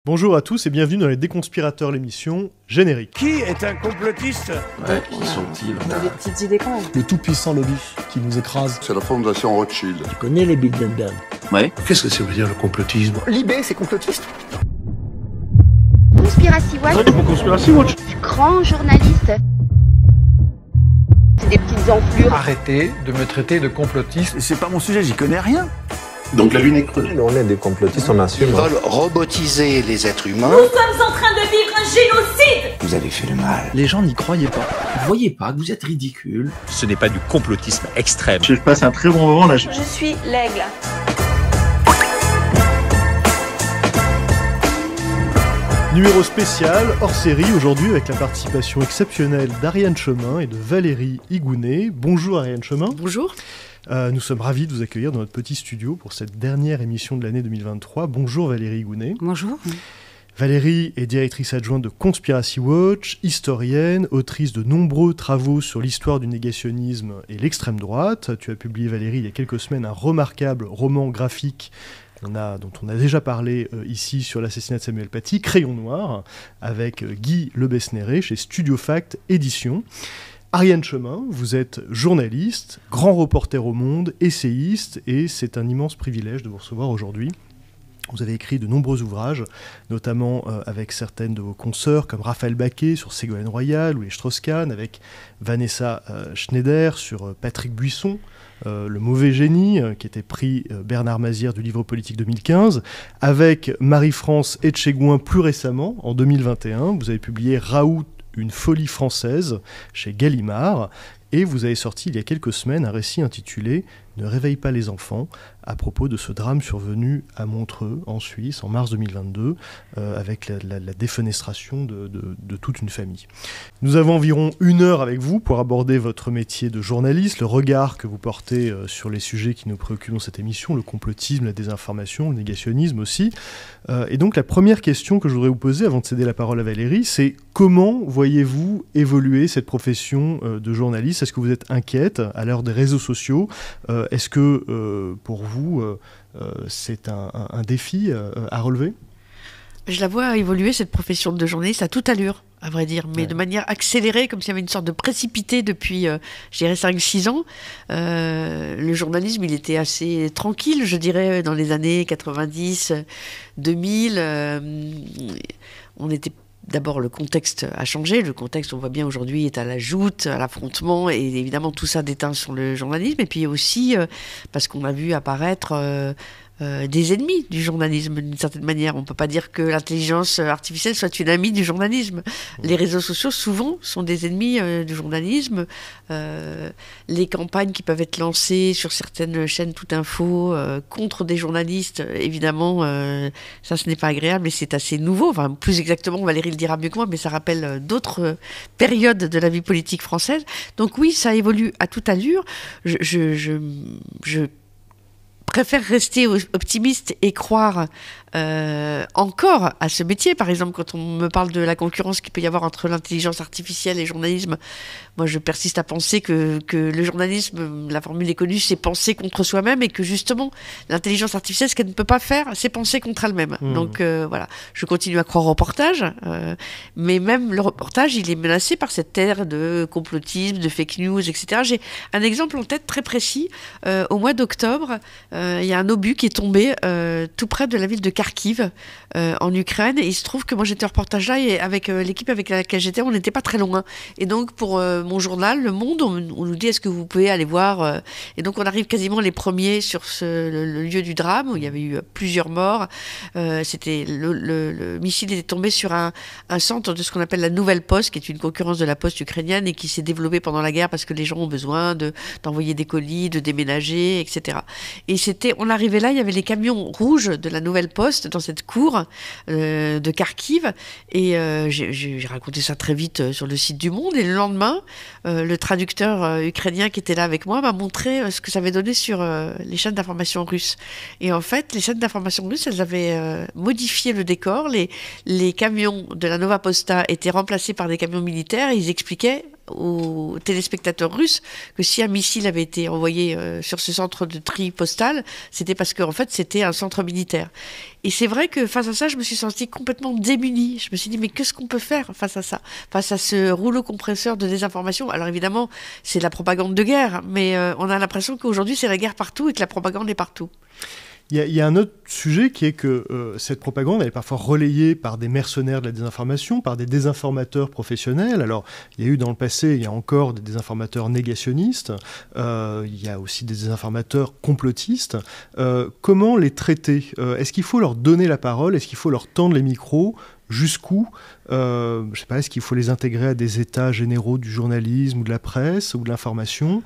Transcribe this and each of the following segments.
Bonjour à tous et bienvenue dans Les Déconspirateurs, l'émission générique. Qui est un complotiste ? Ouais, qui sont-ils ? On a des petites idées quand même. Le tout-puissant lobby qui nous écrase. C'est la fondation Rothschild. Tu connais les Bilderberg ? Ouais. Qu'est-ce que ça veut dire le complotisme ? L'IB, c'est complotiste ? Conspiracy Watch. Grand journaliste. C'est des petites enflures. Arrêtez de me traiter de complotiste. C'est pas mon sujet, j'y connais rien. Donc la lune est creuse. On est des complotistes, on assume. Ils veulent robotiser les êtres humains. Nous sommes en train de vivre un génocide. Vous avez fait le mal. Les gens n'y croyaient pas. Vous voyez pas que vous êtes ridicule. Ce n'est pas du complotisme extrême. Je passe un très bon moment là. Je suis l'aigle. Numéro spécial, hors série, aujourd'hui avec la participation exceptionnelle d'Ariane Chemin et de Valérie Higounet. Bonjour Ariane Chemin. Bonjour. Nous sommes ravis de vous accueillir dans notre petit studio pour cette dernière émission de l'année 2023. Bonjour Valérie Higounet. Bonjour. Valérie est directrice adjointe de Conspiracy Watch, historienne, autrice de nombreux travaux sur l'histoire du négationnisme et l'extrême droite. Tu as publié, Valérie, il y a quelques semaines, un remarquable roman graphique dont on a déjà parlé ici sur l'assassinat de Samuel Paty, Crayon Noir, avec Guy Le Besneret chez Studio Fact Éditions. Ariane Chemin, vous êtes journaliste, grand reporter au Monde, essayiste, et c'est un immense privilège de vous recevoir aujourd'hui. Vous avez écrit de nombreux ouvrages, notamment avec certaines de vos consoeurs, comme Raphaël Baquet sur Ségolène Royal ou les Strauss-Kahn, avec Vanessa Schneider sur Patrick Buisson, Le mauvais génie, qui était prix Bernard Mazière du livre politique 2015, avec Marie-France Etchegouin plus récemment, en 2021. Vous avez publié Raoult, une folie française, chez Gallimard, et vous avez sorti il y a quelques semaines un récit intitulé « Ne réveille pas les enfants », à propos de ce drame survenu à Montreux, en Suisse, en mars 2022, avec la défenestration de toute une famille. Nous avons environ 1 heure avec vous pour aborder votre métier de journaliste, le regard que vous portez sur les sujets qui nous préoccupent dans cette émission, le complotisme, la désinformation, le négationnisme aussi. Et donc la première question que je voudrais vous poser, avant de céder la parole à Valérie, c'est comment voyez-vous évoluer cette profession de journaliste ? Est-ce que vous êtes inquiète à l'heure des réseaux sociaux ? Est-ce que pour vous, c'est un défi à relever ? Je la vois évoluer, cette profession de journaliste, à toute allure, à vrai dire, mais de manière accélérée, comme s'il y avait une sorte de précipité depuis, je dirais, 5-6 ans. Le journalisme, il était assez tranquille, je dirais, dans les années 90, 2000. On était... D'abord, le contexte a changé. Le contexte, on voit bien aujourd'hui, est à la joute, à l'affrontement, et évidemment, tout ça déteint sur le journalisme. Et puis aussi, parce qu'on a vu apparaître des ennemis du journalisme, d'une certaine manière. On ne peut pas dire que l'intelligence artificielle soit une amie du journalisme. Les réseaux sociaux, souvent, sont des ennemis du journalisme. Les campagnes qui peuvent être lancées sur certaines chaînes Tout Info contre des journalistes, évidemment, ça, ce n'est pas agréable, mais c'est assez nouveau. Enfin, plus exactement, Valérie le dira mieux que moi, mais ça rappelle d'autres périodes de la vie politique française. Donc oui, ça évolue à toute allure. Je préfère rester optimiste et croire encore à ce métier. Par exemple, quand on me parle de la concurrence qu'il peut y avoir entre l'intelligence artificielle et le journalisme, moi je persiste à penser que le journalisme, la formule est connue, c'est penser contre soi-même, et que justement l'intelligence artificielle, ce qu'elle ne peut pas faire, c'est penser contre elle-même. Donc voilà, je continue à croire au reportage, mais même le reportage, il est menacé par cette ère de complotisme, de fake news, etc. J'ai un exemple en tête très précis. Au mois d'octobre, il y a un obus qui est tombé tout près de la ville de Kharkiv, en Ukraine, et il se trouve que moi j'étais en reportage là, et avec l'équipe avec laquelle j'étais, on n'était pas très loin, et donc pour mon journal Le Monde, on nous dit est-ce que vous pouvez aller voir, et donc on arrive quasiment les premiers sur le lieu du drame, où il y avait eu plusieurs morts. C'était le missile était tombé sur un centre de ce qu'on appelle la Nouvelle Poste, qui est une concurrence de la poste ukrainienne, et qui s'est développée pendant la guerre parce que les gens ont besoin d'envoyer des colis, de déménager, etc. Et on arrivait là, il y avait les camions rouges de la Nouvelle Poste dans cette cour de Kharkiv, et j'ai raconté ça très vite sur le site du Monde, et le lendemain, le traducteur ukrainien qui était là avec moi m'a montré ce que ça avait donné sur les chaînes d'information russes. Et en fait, les chaînes d'information russes, elles avaient modifié le décor, les camions de la Nova Posta étaient remplacés par des camions militaires, et ils expliquaient aux téléspectateurs russes que si un missile avait été envoyé sur ce centre de tri postal, c'était parce qu'en fait, c'était un centre militaire. Et c'est vrai que face à ça, je me suis sentie complètement démunie. Je me suis dit, mais qu'est-ce qu'on peut faire face à ça? Face à ce rouleau compresseur de désinformation. Alors évidemment, c'est la propagande de guerre, mais on a l'impression qu'aujourd'hui, c'est la guerre partout et que la propagande est partout. Il y a un autre sujet qui est que cette propagande, elle est parfois relayée par des mercenaires de la désinformation, par des désinformateurs professionnels. Alors, il y a eu dans le passé, il y a encore des désinformateurs négationnistes, il y a aussi des désinformateurs complotistes. Comment les traiter? Est-ce qu'il faut leur donner la parole? Est-ce qu'il faut leur tendre les micros? Jusqu'où? Je sais pas, est-ce qu'il faut les intégrer à des états généraux du journalisme ou de la presse ou de l'information,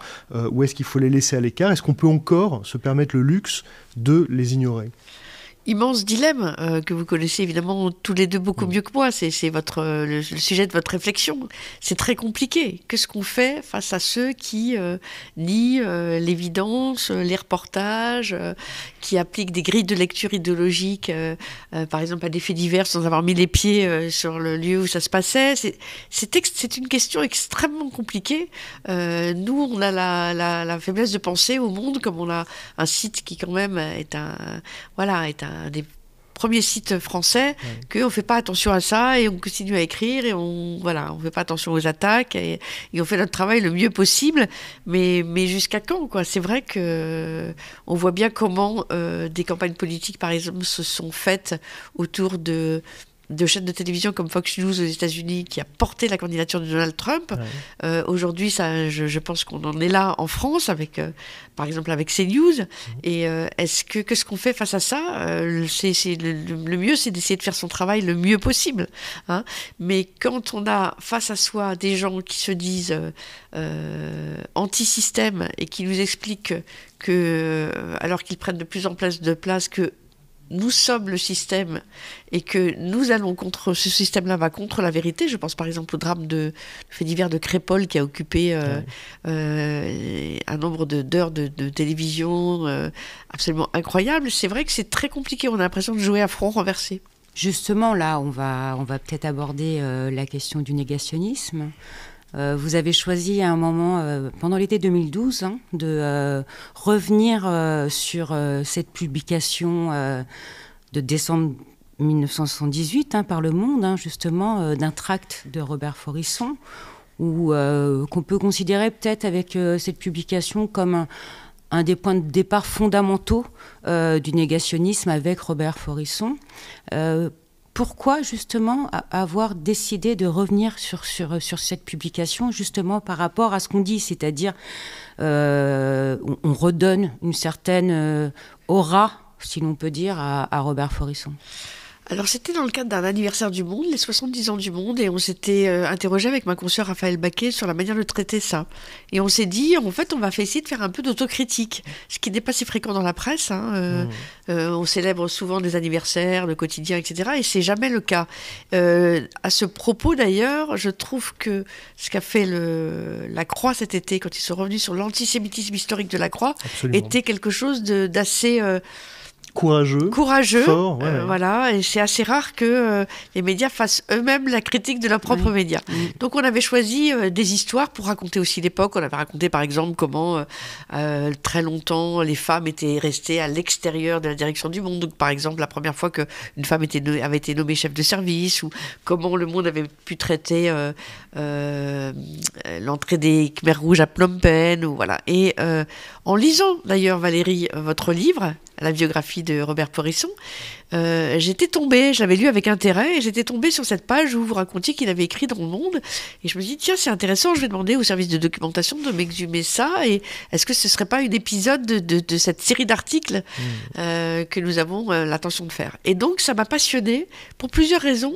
ou est-ce qu'il faut les laisser à l'écart? Est-ce qu'on peut encore se permettre le luxe de les ignorer? Immense dilemme que vous connaissez évidemment tous les deux beaucoup mieux que moi. C'est le sujet de votre réflexion. C'est très compliqué. Qu'est-ce qu'on fait face à ceux qui nient l'évidence, les reportages, qui appliquent des grilles de lecture idéologique, par exemple à des faits divers sans avoir mis les pieds sur le lieu où ça se passait? C'est une question extrêmement compliquée. Nous, on a la faiblesse de penser au monde comme on a un site qui quand même est un des premiers sites français, qu'on ne fait pas attention à ça et on continue à écrire et on fait pas attention aux attaques et on fait notre travail le mieux possible, mais jusqu'à quand, quoi? C'est vrai que on voit bien comment des campagnes politiques, par exemple, se sont faites autour de chaînes de télévision comme Fox News aux États-Unis qui a porté la candidature de Donald Trump. Aujourd'hui, je pense qu'on en est là en France, par exemple avec CNews. Et qu'est-ce qu'on fait face à ça? Le mieux, c'est d'essayer de faire son travail le mieux possible. Hein. Mais quand on a face à soi des gens qui se disent anti-système et qui nous expliquent que, alors qu'ils prennent de plus en plus de place, que nous sommes le système et que nous allons contre ce système-là, va contre la vérité. Je pense par exemple au drame de fait divers de Crépol qui a occupé un nombre d'heures de télévision absolument incroyable. C'est vrai que c'est très compliqué. On a l'impression de jouer à front renversé. Justement, là, on va peut-être aborder la question du négationnisme. Vous avez choisi à un moment, pendant l'été 2012, de revenir sur cette publication de décembre 1978 par Le Monde, justement, d'un tract de Robert Faurisson, qu'on peut considérer peut-être avec cette publication comme un des points de départ fondamentaux du négationnisme avec Robert Faurisson. Pourquoi, justement, avoir décidé de revenir sur cette publication, justement, par rapport à ce qu'on dit, c'est-à-dire on redonne une certaine aura, si l'on peut dire, à Robert Faurisson? Alors, c'était dans le cadre d'un anniversaire du Monde, les 70 ans du Monde, et on s'était interrogé avec ma consoeur Raphaël Baquet sur la manière de traiter ça. Et on s'est dit, en fait, on va essayer de faire un peu d'autocritique, ce qui n'est pas si fréquent dans la presse. On célèbre souvent des anniversaires, le quotidien, etc., et c'est jamais le cas. À ce propos, d'ailleurs, je trouve que ce qu'a fait la Croix cet été, quand ils sont revenus sur l'antisémitisme historique de la Croix, était quelque chose d'assez... courageux, fort, voilà, et c'est assez rare que les médias fassent eux-mêmes la critique de leurs propres médias. Donc on avait choisi des histoires pour raconter aussi l'époque. On avait raconté par exemple comment très longtemps les femmes étaient restées à l'extérieur de la direction du Monde. Donc par exemple la première fois qu'une femme avait été nommée chef de service, ou comment le Monde avait pu traiter l'entrée des Khmers rouges à Phnom Penh, ou voilà. Et en lisant d'ailleurs, Valérie, votre livre, la biographie de Robert Faurisson, j'avais lu avec intérêt, et j'étais tombée sur cette page où vous racontiez qu'il avait écrit dans Le Monde, et je me dis, tiens, c'est intéressant, je vais demander au service de documentation de m'exhumer ça, et est-ce que ce serait pas un épisode de cette série d'articles que nous avons l'intention de faire. Et donc, ça m'a passionnée pour plusieurs raisons.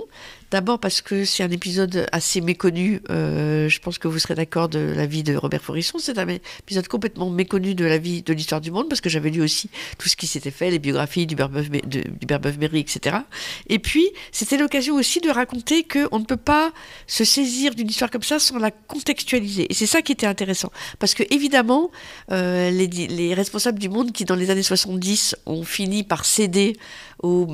D'abord parce que c'est un épisode assez méconnu, je pense que vous serez d'accord, de la vie de Robert Faurisson. C'est un épisode complètement méconnu de la vie, de l'histoire du Monde, parce que j'avais lu aussi tout ce qui s'était fait, les biographies d'Hubert Boeuf-Berry, etc. Et puis, c'était l'occasion aussi de raconter qu'on ne peut pas se saisir d'une histoire comme ça sans la contextualiser. Et c'est ça qui était intéressant. Parce que, évidemment, les responsables du Monde qui, dans les années 70, ont fini par céder aux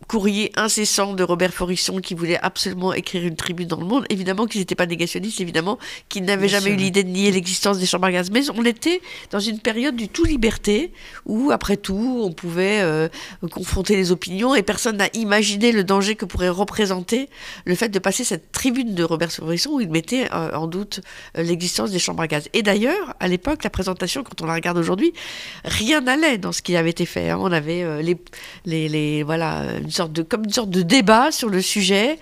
courrier incessant de Robert Forisson qui voulait absolument écrire une tribune dans Le Monde. Évidemment qu'ils n'étaient pas négationnistes, évidemment qu'ils n'avaient jamais eu l'idée de nier l'existence des chambres à gaz. Mais on était dans une période du tout liberté où, après tout, on pouvait confronter les opinions et personne n'a imaginé le danger que pourrait représenter le fait de passer cette tribune de Robert Forisson où il mettait en doute l'existence des chambres à gaz. Et d'ailleurs, à l'époque, la présentation, quand on la regarde aujourd'hui, rien n'allait dans ce qui avait été fait. On avait comme une sorte de débat sur le sujet,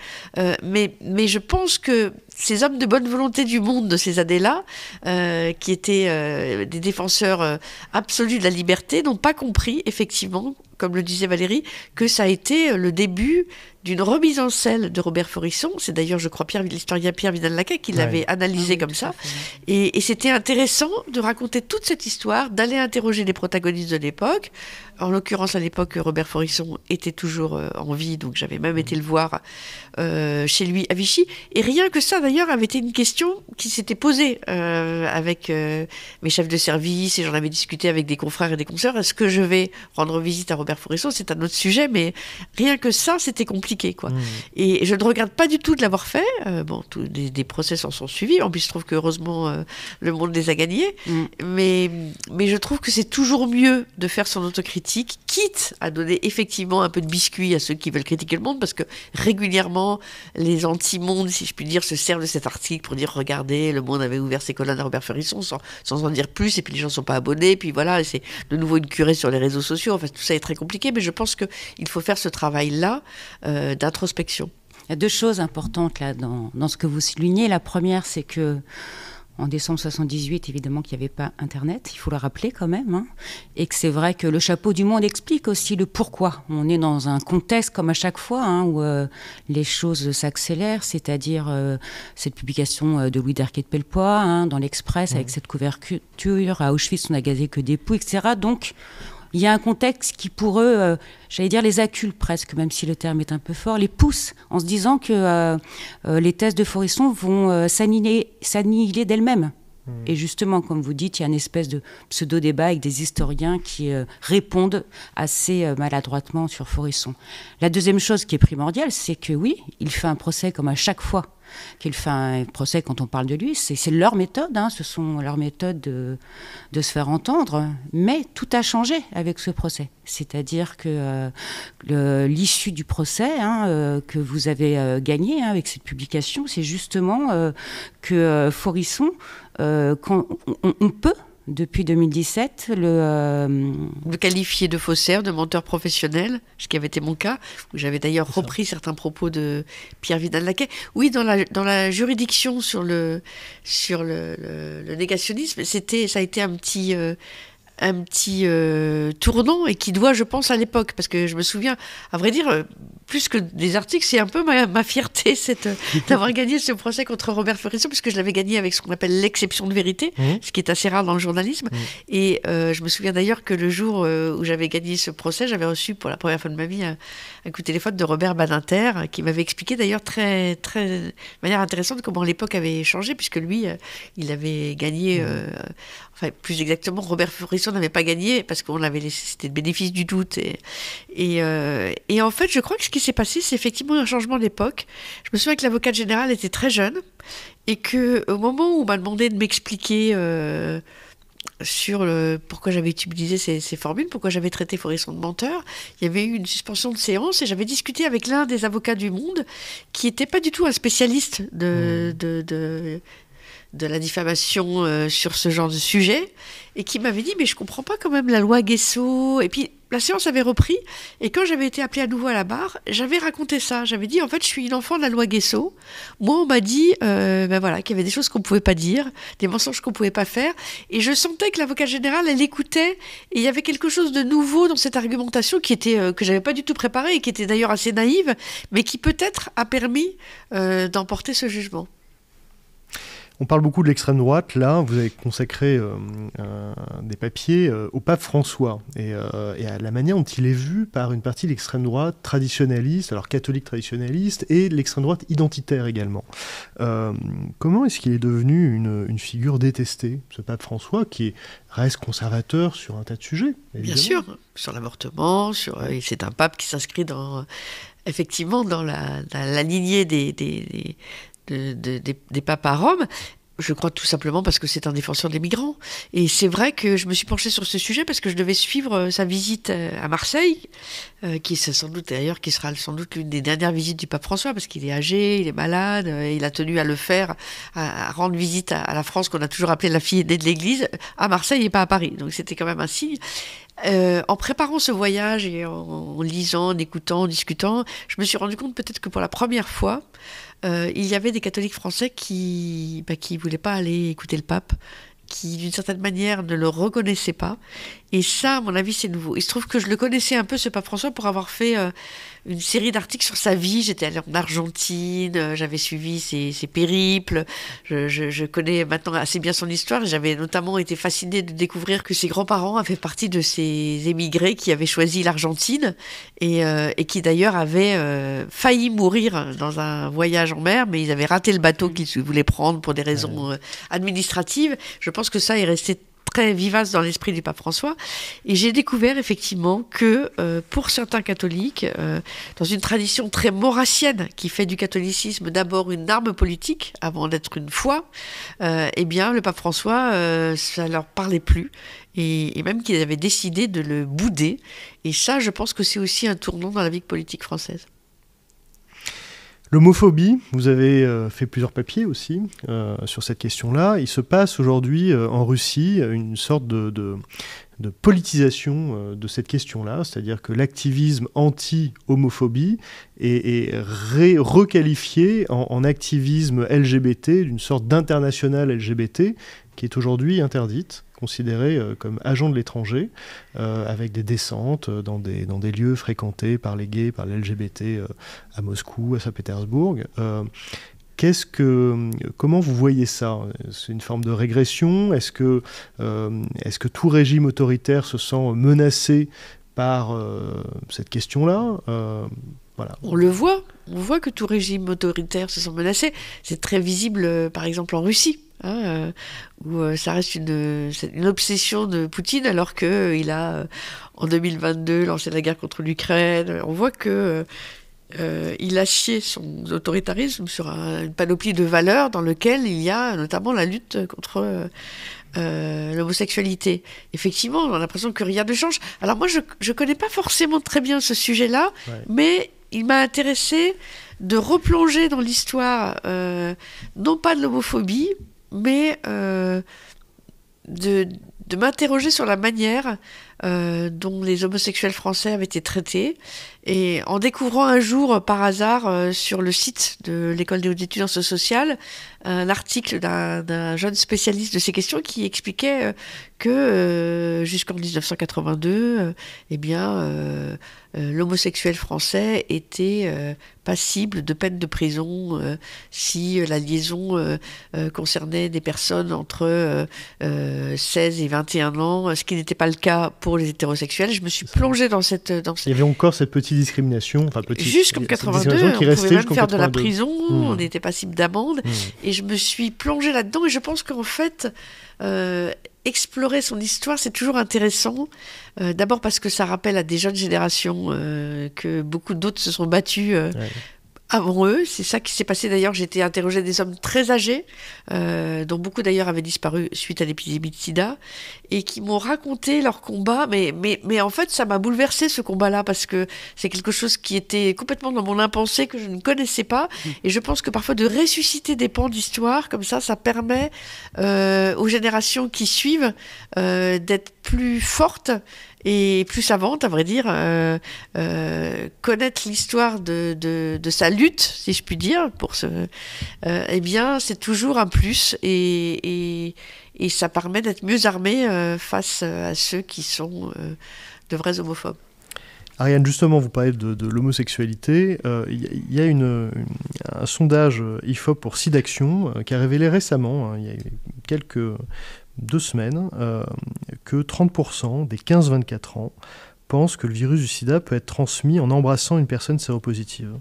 mais je pense que ces hommes de bonne volonté du Monde de ces années-là, qui étaient des défenseurs absolus de la liberté, n'ont pas compris, effectivement, comme le disait Valérie, que ça a été le début d'une remise en scène de Robert Forisson. C'est d'ailleurs, je crois, l'historien Pierre Vidal-Naquet qui l'avait analysé comme ça. Et c'était intéressant de raconter toute cette histoire, d'aller interroger les protagonistes de l'époque. En l'occurrence, à l'époque, Robert Forisson était toujours en vie, donc j'avais même été le voir chez lui à Vichy. Et rien que ça, d'ailleurs, avait été une question qui s'était posée avec mes chefs de service, et j'en avais discuté avec des confrères et des consoeurs. Est-ce que je vais rendre visite à Robert Forisson? C'est un autre sujet, mais rien que ça, c'était compliqué, quoi. Et je ne regrette pas du tout de l'avoir fait. Des procès s'en sont suivis. En plus, je trouve qu'heureusement, Le Monde les a gagnés. Mais je trouve que c'est toujours mieux de faire son autocritique, quitte à donner effectivement un peu de biscuit à ceux qui veulent critiquer Le Monde, parce que régulièrement, les anti-mondes, si je puis dire, se servent de cet article pour dire, regardez, Le Monde avait ouvert ses colonnes à Robert Forisson sans en dire plus, et puis les gens ne sont pas abonnés, et puis voilà, et c'est de nouveau une curée sur les réseaux sociaux. Enfin, tout ça est très compliqué, mais je pense qu'il faut faire ce travail-là d'introspection. Il y a deux choses importantes là dans ce que vous soulignez. La première, c'est que en décembre 78, évidemment qu'il n'y avait pas Internet, il faut le rappeler quand même, hein, et que c'est vrai que le chapeau du Monde explique aussi le pourquoi. On est dans un contexte, comme à chaque fois, hein, où les choses s'accélèrent, c'est-à-dire cette publication de Louis Derquet de Pellepoix, hein, dans l'Express, avec cette couverture, à Auschwitz on n'a gazé que des poux, etc. Donc, il y a un contexte qui, pour eux, j'allais dire les accule presque, même si le terme est un peu fort, les pousse en se disant que les thèses de Forisson vont s'annihiler d'elles-mêmes. Et justement, comme vous dites, il y a une espèce de pseudo-débat avec des historiens qui répondent assez maladroitement sur Forisson. La deuxième chose qui est primordiale, c'est que oui, il fait un procès comme à chaque fois qu'il fait un procès quand on parle de lui. C'est leur méthode, hein, ce sont leurs méthodes de se faire entendre. Mais tout a changé avec ce procès. C'est-à-dire que l'issue du procès que vous avez gagné avec cette publication, c'est justement que Forisson, quand on peut, depuis 2017, le qualifier de faussaire, de menteur professionnel, ce qui avait été mon cas, où j'avais d'ailleurs repris certains propos de Pierre Vidal-Naquet. Oui, dans la juridiction sur le négationnisme, ça a été un petit tournant, et qui doit, je pense, à l'époque, parce que je me souviens, à vrai dire, plus que des articles, c'est un peu ma fierté d'avoir gagné ce procès contre Robert Forisson, puisque je l'avais gagné avec ce qu'on appelle l'exception de vérité, ce qui est assez rare dans le journalisme. Et je me souviens d'ailleurs que le jour où j'avais gagné ce procès, j'avais reçu pour la première fois de ma vie un coup de téléphone de Robert Badinter, qui m'avait expliqué d'ailleurs très, très, de manière intéressante comment l'époque avait changé, puisque lui, il avait gagné, enfin plus exactement, Robert Forisson n'avait pas gagné parce qu'on l'avait laissé, c'était le bénéfice du doute. Et en fait, je crois que ce qui s'est passé, c'est effectivement un changement d'époque. Je me souviens que l'avocate générale était très jeune, et qu'au moment où on m'a demandé de m'expliquer sur pourquoi j'avais utilisé ces formules, pourquoi j'avais traité Forisson de menteur, il y avait eu une suspension de séance, et j'avais discuté avec l'un des avocats du Monde, qui n'était pas du tout un spécialiste de la diffamation sur ce genre de sujet, et qui m'avait dit, mais je comprends pas quand même la loi Guesso. Et puis la séance avait repris, et quand j'avais été appelée à nouveau à la barre, j'avais raconté ça. J'avais dit, en fait, je suis une enfant de la loi Guesso. Moi, on m'a dit voilà, qu'il y avait des choses qu'on pouvait pas dire, des mensonges qu'on pouvait pas faire, et je sentais que l'avocate générale, elle écoutait, et il y avait quelque chose de nouveau dans cette argumentation qui était que j'avais pas du tout préparée, et qui était d'ailleurs assez naïve, mais qui peut-être a permis d'emporter ce jugement. On parle beaucoup de l'extrême droite. Là, vous avez consacré des papiers au pape François et à la manière dont il est vu par une partie de l'extrême droite traditionnaliste, alors catholique traditionnaliste, et l'extrême droite identitaire également. Comment est-ce qu'il est devenu une figure détestée, ce pape François, qui reste conservateur sur un tas de sujets, évidemment. Bien sûr, sur l'avortement, et c'est un pape qui s'inscrit effectivement dans la lignée des papes à Rome. Je crois tout simplement parce que c'est un défenseur des migrants. Et c'est vrai que je me suis penchée sur ce sujet parce que je devais suivre sa visite à Marseille, qui sera sans doute l'une des dernières visites du pape François, parce qu'il est âgé, il est malade, il a tenu à le faire, à rendre visite à la France, qu'on a toujours appelée la fille aînée de l'Église, à Marseille et pas à Paris. Donc c'était quand même un signe. En préparant ce voyage et en lisant, en écoutant, en discutant, je me suis rendu compte peut-être que pour la première fois, il y avait des catholiques français qui voulaient pas aller écouter le pape, qui d'une certaine manière ne le reconnaissaient pas. Et ça, à mon avis, c'est nouveau. Il se trouve que je le connaissais un peu, ce pape François, pour avoir fait une série d'articles sur sa vie. J'étais allée en Argentine, j'avais suivi ses périples. Je connais maintenant assez bien son histoire. J'avais notamment été fascinée de découvrir que ses grands-parents avaient partie de ces émigrés qui avaient choisi l'Argentine et qui d'ailleurs avaient failli mourir dans un voyage en mer, mais ils avaient raté le bateau qu'ils voulaient prendre pour des raisons administratives. Je pense que ça est resté très vivace dans l'esprit du pape François. Et j'ai découvert effectivement que pour certains catholiques, dans une tradition très maurassienne qui fait du catholicisme d'abord une arme politique avant d'être une foi, eh bien le pape François, ça leur parlait plus. Et même qu'ils avaient décidé de le bouder. Et ça, je pense que c'est aussi un tournant dans la vie politique française. L'homophobie, vous avez fait plusieurs papiers aussi sur cette question-là. Il se passe aujourd'hui en Russie une sorte de politisation de cette question-là, c'est-à-dire que l'activisme anti-homophobie est requalifié en activisme LGBT, d'une sorte d'internationale LGBT, qui est aujourd'hui interdite, considérée comme agent de l'étranger, avec des descentes dans des lieux fréquentés par les gays, par les LGBT à Moscou, à Saint-Pétersbourg. Comment vous voyez ça ? C'est une forme de régression ? Est-ce que tout régime autoritaire se sent menacé par cette question-là ? Voilà. On voit que tout régime autoritaire se sent menacé. C'est très visible, par exemple, en Russie. Où ça reste une obsession de Poutine, alors qu'il a, en 2022, lancé la guerre contre l'Ukraine. On voit que il a scié son autoritarisme sur une panoplie de valeurs dans lequel il y a notamment la lutte contre l'homosexualité. Effectivement, on a l'impression que rien ne change. Alors moi, je connais pas forcément très bien ce sujet-là, mais il m'a intéressé de replonger dans l'histoire, non pas de l'homophobie, mais de m'interroger sur la manière dont les homosexuels français avaient été traités. Et en découvrant un jour, par hasard, sur le site de l'École des hautes études en sciences sociales, un article d'un jeune spécialiste de ces questions qui expliquait que jusqu'en 1982, l'homosexuel français était passible de peine de prison si la liaison concernait des personnes entre 16 et 21 ans, ce qui n'était pas le cas pour les hétérosexuels. Je me suis plongée dans cette... Il y avait encore cette petite discrimination. Jusqu'en 82, on pouvait même faire de la prison, on était passible d'amende, et je me suis plongée là-dedans, et je pense qu'en fait... explorer son histoire, c'est toujours intéressant. D'abord parce que ça rappelle à des jeunes générations que beaucoup d'autres se sont battus avant eux. C'est ça qui s'est passé d'ailleurs. J'ai été interrogée des hommes très âgés, dont beaucoup d'ailleurs avaient disparu suite à l'épidémie de sida, et qui m'ont raconté leur combat. Mais en fait, ça m'a bouleversé ce combat-là, parce que c'est quelque chose qui était complètement dans mon impensé, que je ne connaissais pas. Et je pense que parfois de ressusciter des pans d'histoire, comme ça permet aux générations qui suivent d'être plus fortes et plus savante, à vrai dire, connaître l'histoire de sa lutte, si je puis dire, eh bien, c'est toujours un plus, et ça permet d'être mieux armé face à ceux qui sont de vrais homophobes. Ariane, justement, vous parlez de l'homosexualité. Il y a un sondage IFOP pour SIDAction qui a révélé récemment, il y a 2 semaines, que 30% des 15-24 ans pensent que le virus du sida peut être transmis en embrassant une personne séropositive.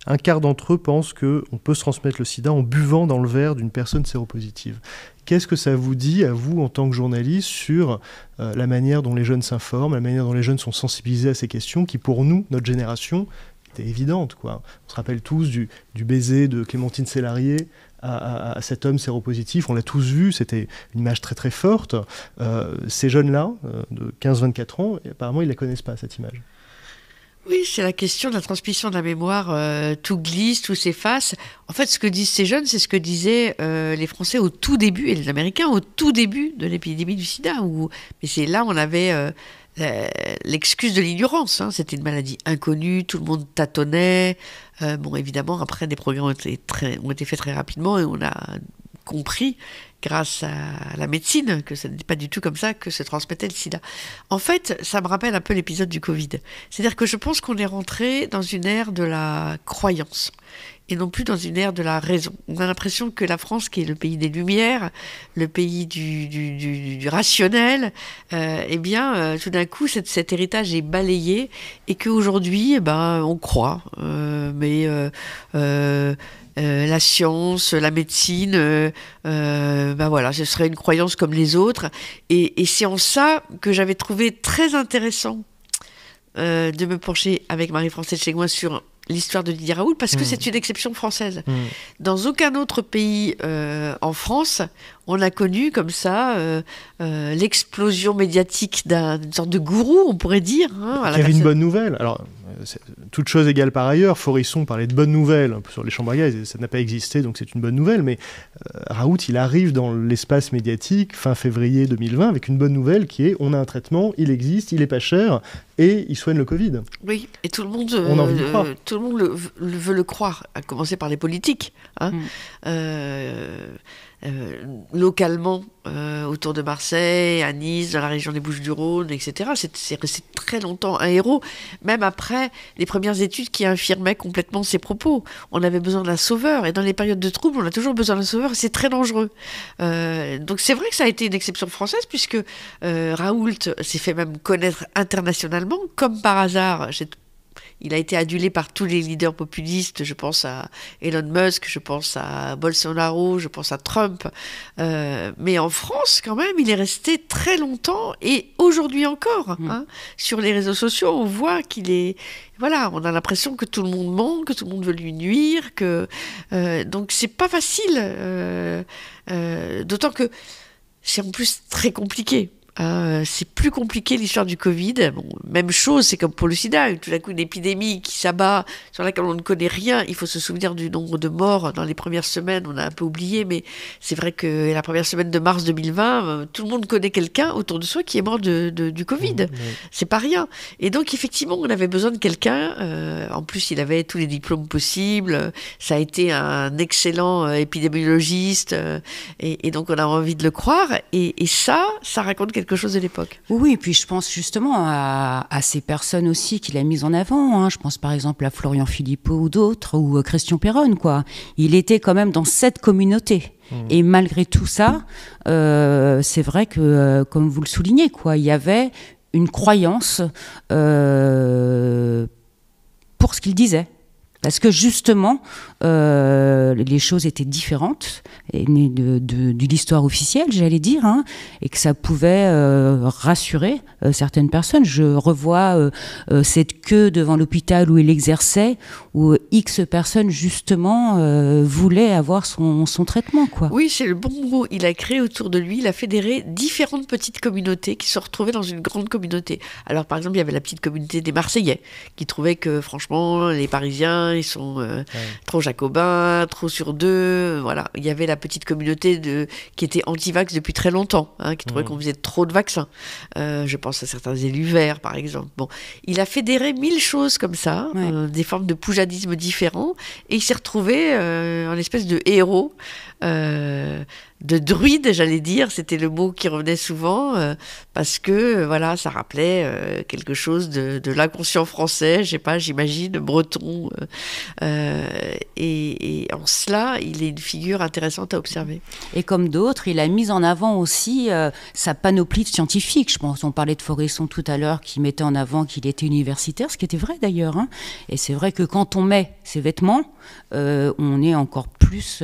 Un quart d'entre eux pensent qu'on peut se transmettre le sida en buvant dans le verre d'une personne séropositive. Qu'est-ce que ça vous dit, à vous, en tant que journaliste, sur la manière dont les jeunes s'informent, la manière dont les jeunes sont sensibilisés à ces questions qui, pour nous, notre génération, était évidente, quoi. On se rappelle tous du baiser de Clémentine Célarié à cet homme séropositif, on l'a tous vu, c'était une image très très forte. Ces jeunes-là, de 15-24 ans, apparemment ils ne la connaissent pas, cette image. Oui, c'est la question de la transmission de la mémoire. Tout glisse, tout s'efface. En fait, ce que disent ces jeunes, c'est ce que disaient les Français au tout début, et les Américains au tout début de l'épidémie du sida. Mais c'est là on avait l'excuse de l'ignorance. C'était une maladie inconnue, tout le monde tâtonnait. Évidemment, après, des progrès ont été faits très rapidement et on a compris, grâce à la médecine, que ce n'est pas du tout comme ça que se transmettait le sida. En fait, ça me rappelle un peu l'épisode du Covid. C'est-à-dire que je pense qu'on est rentré dans une ère de la croyance et non plus dans une ère de la raison. On a l'impression que la France, qui est le pays des Lumières, le pays du rationnel, tout d'un coup, cet héritage est balayé et qu'aujourd'hui, on croit. La science, la médecine, ce serait une croyance comme les autres. Et c'est en ça que j'avais trouvé très intéressant de me pencher avec Marie-Française Chégouin sur l'histoire de Didier Raoult, parce que c'est une exception française. Dans aucun autre pays en France, on a connu comme ça l'explosion médiatique d'une sorte de gourou, on pourrait dire. Il y avait une bonne nouvelle. Alors, toute chose égale par ailleurs, Forisson parlait de bonnes nouvelles sur les chambres à gaz, et ça n'a pas existé, donc c'est une bonne nouvelle, mais Raoult, il arrive dans l'espace médiatique fin février 2020 avec une bonne nouvelle qui est, on a un traitement, il existe, il est pas cher, et il soigne le Covid. Oui, et tout le monde, on a envie de croire. Tout le monde veut le croire, à commencer par les politiques. Localement, autour de Marseille, à Nice, dans la région des Bouches-du-Rhône, etc. C'est resté très longtemps un héros, même après les premières études qui infirmaient complètement ses propos. On avait besoin d'un sauveur, et dans les périodes de troubles, on a toujours besoin d'un sauveur, et c'est très dangereux. Donc c'est vrai que ça a été une exception française, puisque Raoult s'est fait même connaître internationalement, comme par hasard. Il a été adulé par tous les leaders populistes, je pense à Elon Musk, je pense à Bolsonaro, je pense à Trump. Mais en France, quand même, il est resté très longtemps, et aujourd'hui encore. Sur les réseaux sociaux, on voit qu'il est... Voilà, on a l'impression que tout le monde ment, que tout le monde veut lui nuire, donc c'est pas facile. D'autant que c'est en plus très compliqué. C'est plus compliqué l'histoire du Covid. Même chose, c'est comme pour le sida, tout d'un coup une épidémie qui s'abat, sur laquelle on ne connaît rien. Il faut se souvenir du nombre de morts dans les premières semaines, on a un peu oublié, mais c'est vrai que la première semaine de mars 2020, tout le monde connaît quelqu'un autour de soi qui est mort du Covid. C'est pas rien. Et donc effectivement, on avait besoin de quelqu'un. En plus, il avait tous les diplômes possibles. Ça a été un excellent épidémiologiste. Et donc on a envie de le croire. Et ça raconte quelque chose de l'époque. Oui, et puis je pense justement à ces personnes aussi qu'il a mises en avant. Je pense par exemple à Florian Philippot ou d'autres, ou Christian Péronne, quoi. Il était quand même dans cette communauté. Et malgré tout ça, c'est vrai que, comme vous le soulignez, quoi, il y avait une croyance pour ce qu'il disait. Parce que justement, les choses étaient différentes de l'histoire officielle, j'allais dire, et que ça pouvait rassurer certaines personnes. Je revois cette queue devant l'hôpital où il exerçait, où X personnes justement voulaient avoir son traitement, quoi. Oui, c'est le bon mot. Il a créé autour de lui, il a fédéré différentes petites communautés qui se retrouvaient dans une grande communauté. Alors par exemple, il y avait la petite communauté des Marseillais qui trouvaient que franchement, les Parisiens, ils sont trop jacobins, trop sur d'eux. Voilà, il y avait la petite communauté qui était anti-vax depuis très longtemps, qui trouvait qu'on faisait trop de vaccins. Je pense à certains élus verts, par exemple. Bon, il a fédéré 1000 choses comme ça, des formes de poujadisme différents, et il s'est retrouvé en espèce de héros. De druide, j'allais dire, c'était le mot qui revenait souvent, parce que voilà, ça rappelait quelque chose de l'inconscient français, je sais pas, j'imagine, breton, et en cela, il est une figure intéressante à observer. Et comme d'autres, il a mis en avant aussi sa panoplie de scientifiques. Je pense, on parlait de Foresson tout à l'heure, qui mettait en avant qu'il était universitaire, ce qui était vrai d'ailleurs. Et c'est vrai que quand on met ses vêtements, on est encore plus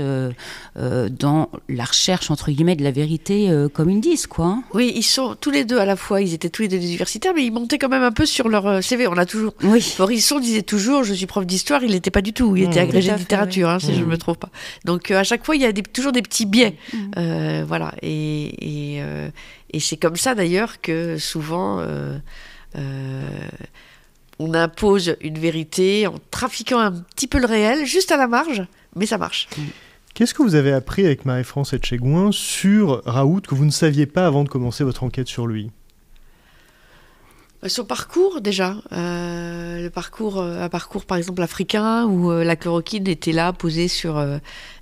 dans la recherche, entre guillemets, de la vérité, comme ils disent, quoi. Oui, ils sont tous les deux à la fois, ils étaient tous les deux universitaires, mais ils montaient quand même un peu sur leur CV. On a toujours... Oui. Foresson disait toujours, je suis prof d'histoire, il n'était pas du tout. Il était agrégé de littérature, si je ne me trompe pas. Donc, à chaque fois, il y a toujours des petits biais. Voilà. Et c'est comme ça, d'ailleurs, que souvent... on impose une vérité en trafiquant un petit peu le réel, juste à la marge, mais ça marche. Qu'est-ce que vous avez appris avec Marie-France Etchegouin sur Raoult que vous ne saviez pas avant de commencer votre enquête sur lui ? Son parcours, déjà. Un parcours, par exemple, africain, où la chloroquine était là, posée sur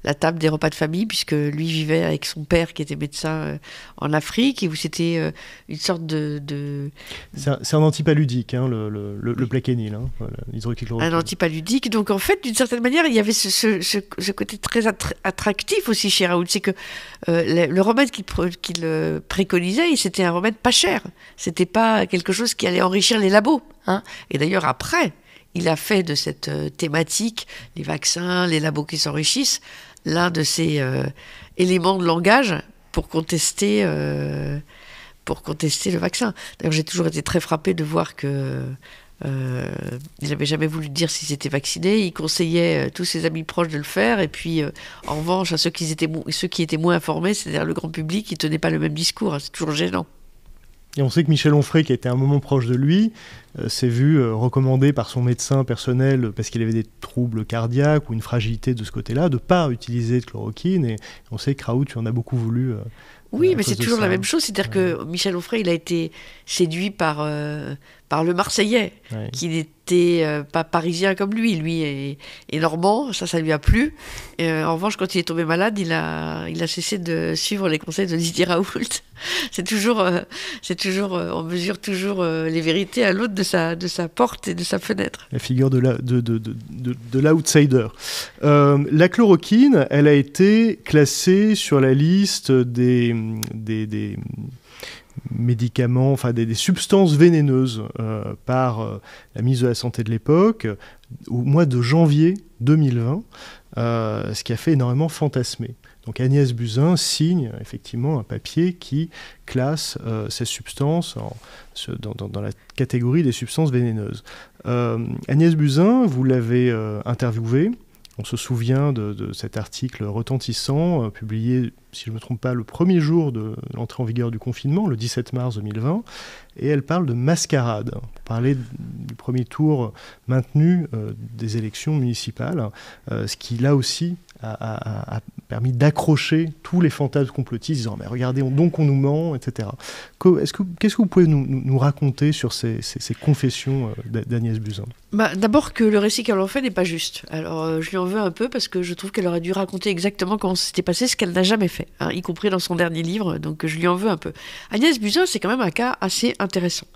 la table des repas de famille, puisque lui vivait avec son père, qui était médecin en Afrique, et où c'était une sorte de... C'est un antipaludique, le plaquenil, l'hydroxychloroquine. Un antipaludique. Donc, en fait, d'une certaine manière, il y avait ce côté très attractif aussi chez Raoult. C'est que le remède qu'il préconisait, c'était un remède pas cher. C'était pas quelque chose qui allait enrichir les labos. Et d'ailleurs, après, il a fait de cette thématique, les vaccins, les labos qui s'enrichissent, l'un de ses éléments de langage pour contester le vaccin. D'ailleurs, j'ai toujours été très frappée de voir que il n'avait jamais voulu dire s'il s'était vacciné. Il conseillait tous ses amis proches de le faire, et puis en revanche, à ceux qui étaient moins informés, c'est-à-dire le grand public, ils ne tenaient pas le même discours. C'est toujours gênant. Et on sait que Michel Onfray, qui était un moment proche de lui, s'est vu recommandé par son médecin personnel, parce qu'il avait des troubles cardiaques ou une fragilité de ce côté-là, de ne pas utiliser de chloroquine. Et on sait que Raoult, tu en as beaucoup voulu. Oui, mais c'est toujours la même chose. C'est-à-dire que Michel Onfray, il a été séduit par le Marseillais, qui n'était pas parisien comme lui. Lui est normand, ça lui a plu. En revanche, quand il est tombé malade, il a cessé de suivre les conseils de Didier Raoult. C'est toujours, on mesure toujours les vérités à l'autre de sa porte et de sa fenêtre. La figure de l'outsider. La chloroquine, elle a été classée sur la liste des médicaments, enfin des substances vénéneuses par la ministre de la Santé de l'époque au mois de janvier 2020, ce qui a fait énormément fantasmer. Donc Agnès Buzyn signe effectivement un papier qui classe ces substances dans la catégorie des substances vénéneuses. Agnès Buzyn, vous l'avez interviewée. On se souvient de cet article retentissant, publié, si je ne me trompe pas, le premier jour de l'entrée en vigueur du confinement, le 17 mars 2020, et elle parle de mascarade, pour parler du premier tour maintenu des élections municipales, ce qui, là aussi, a permis d'accrocher tous les fantasmes complotistes, disant « mais regardez, donc on nous ment », etc. Qu'est-ce que vous pouvez nous raconter sur ces confessions d'Agnès Buzyn ? D'abord que le récit qu'elle en fait n'est pas juste. Alors je lui en veux un peu parce que je trouve qu'elle aurait dû raconter exactement comment s'était passé, ce qu'elle n'a jamais fait, y compris dans son dernier livre, donc je lui en veux un peu. Agnès Buzyn, c'est quand même un cas assez intéressant.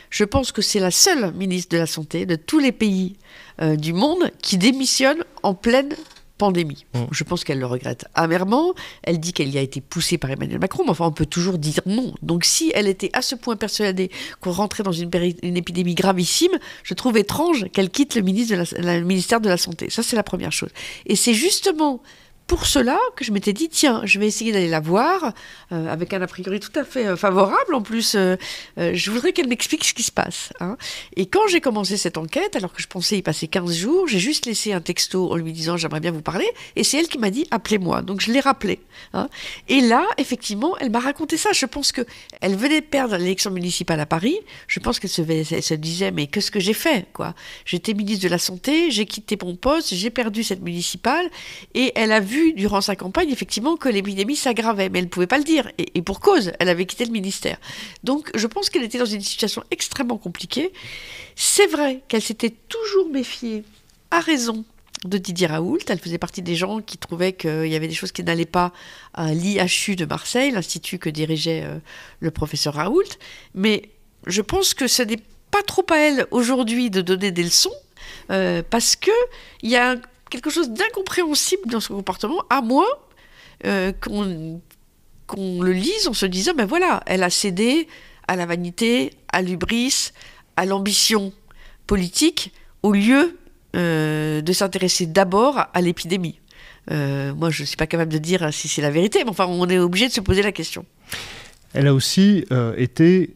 Je pense que c'est la seule ministre de la Santé de tous les pays du monde qui démissionne en pleine pandémie. Je pense qu'elle le regrette amèrement. Elle dit qu'elle y a été poussée par Emmanuel Macron, mais enfin, on peut toujours dire non. Donc, si elle était à ce point persuadée qu'on rentrait dans une épidémie gravissime, je trouve étrange qu'elle quitte le ministère de la Santé. Ça, c'est la première chose. Et c'est justement pour cela que je m'étais dit, tiens, je vais essayer d'aller la voir, avec un a priori tout à fait favorable. En plus, je voudrais qu'elle m'explique ce qui se passe. Hein. Et quand j'ai commencé cette enquête, alors que je pensais y passer 15 jours, j'ai juste laissé un texto en lui disant, j'aimerais bien vous parler. Et c'est elle qui m'a dit, appelez-moi. Donc je l'ai rappelée. Hein. Et là, effectivement, elle m'a raconté ça. Je pense qu'elle venait de perdre l'élection municipale à Paris. Je pense qu'elle se disait, mais qu'est-ce que j'ai fait, quoi ? J'étais ministre de la Santé, j'ai quitté mon poste, j'ai perdu cette municipale. Et elle a vu durant sa campagne, effectivement, que l'épidémie s'aggravait, mais elle ne pouvait pas le dire, et pour cause, elle avait quitté le ministère. Donc, je pense qu'elle était dans une situation extrêmement compliquée. C'est vrai qu'elle s'était toujours méfiée, à raison, de Didier Raoult. Elle faisait partie des gens qui trouvaient qu'il y avait des choses qui n'allaient pas à l'IHU de Marseille, l'institut que dirigeait le professeur Raoult. Mais je pense que ce n'est pas trop à elle, aujourd'hui, de donner des leçons, parce qu'il y a quelque chose d'incompréhensible dans son comportement, à moins qu'on le lise en se disant, ben voilà, elle a cédé à la vanité, à l'hubris, à l'ambition politique, au lieu de s'intéresser d'abord à l'épidémie. Moi, je ne suis pas capable de dire si c'est la vérité, mais enfin, on est obligé de se poser la question. Elle a aussi été,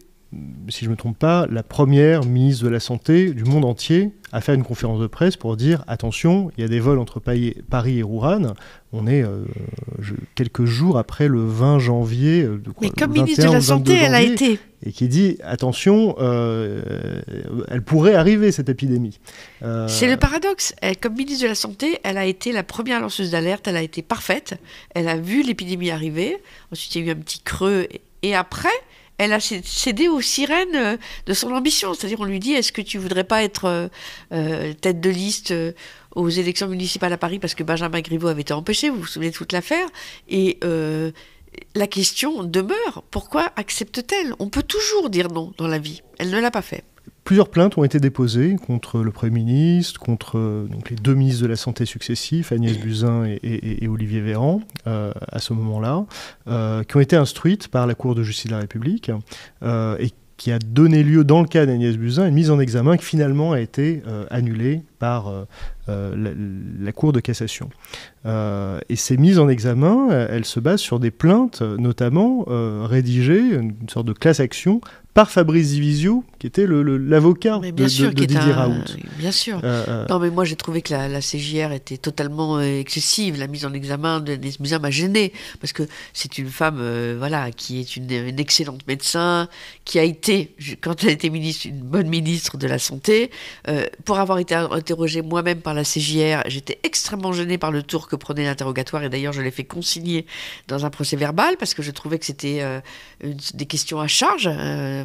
si je ne me trompe pas, la première ministre de la Santé du monde entier à faire une conférence de presse pour dire « Attention, il y a des vols entre Paris et Wuhan ». On est quelques jours après le 20 janvier. Mais comme ministre de la Santé, elle a été. Et qui dit « Attention, elle pourrait arriver, cette épidémie ». C'est le paradoxe. Comme ministre de la Santé, elle a été la première lanceuse d'alerte, elle a été parfaite. Elle a vu l'épidémie arriver. Ensuite, il y a eu un petit creux. Et après, elle a cédé aux sirènes de son ambition. C'est-à-dire, on lui dit, est-ce que tu voudrais pas être tête de liste aux élections municipales à Paris parce que Benjamin Griveaux avait été empêché, vous vous souvenez de toute l'affaire. Et la question demeure, pourquoi accepte-t-elle ? On peut toujours dire non dans la vie. Elle ne l'a pas fait. Plusieurs plaintes ont été déposées contre le Premier ministre, contre donc, les deux ministres de la Santé successifs, Agnès Buzyn et Olivier Véran, à ce moment-là, qui ont été instruites par la Cour de justice de la République et qui a donné lieu, dans le cas d'Agnès Buzyn, à une mise en examen qui finalement a été annulée par la Cour de cassation. Et ces mises en examen, elles se basent sur des plaintes, notamment rédigées, une sorte de classe-action, par Fabrice Divisio, qui était l'avocat de Didier Raoult. Bien sûr. Non, mais moi, j'ai trouvé que la CJR était totalement excessive. La mise en examen d'Agnès Buzyn m'a gênée, parce que c'est une femme qui est une excellente médecin, qui a été, quand elle était ministre, une bonne ministre de la Santé. Pour avoir été interrogée moi-même par la CJR, j'étais extrêmement gênée par le tour que prenait l'interrogatoire, et d'ailleurs, je l'ai fait consigner dans un procès verbal, parce que je trouvais que c'était des questions à charge.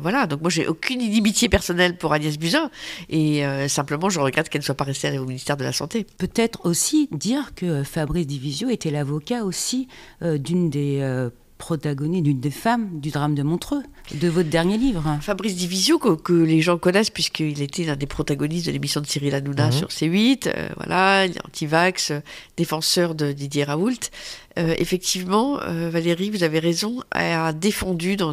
Voilà, donc moi j'ai aucune inimitié personnelle pour Agnès Buzyn et simplement je regrette qu'elle ne soit pas restée au ministère de la Santé. Peut-être aussi dire que Fabrice Divisio était l'avocat aussi d'une des protagonistes, d'une des femmes du drame de Montreux, de votre dernier livre. Fabrice Divisio, que les gens connaissent puisqu'il était l'un des protagonistes de l'émission de Cyril Hanouna sur C8, voilà, anti-vax, défenseur de Didier Raoult. Effectivement, Valérie, vous avez raison, a défendu dans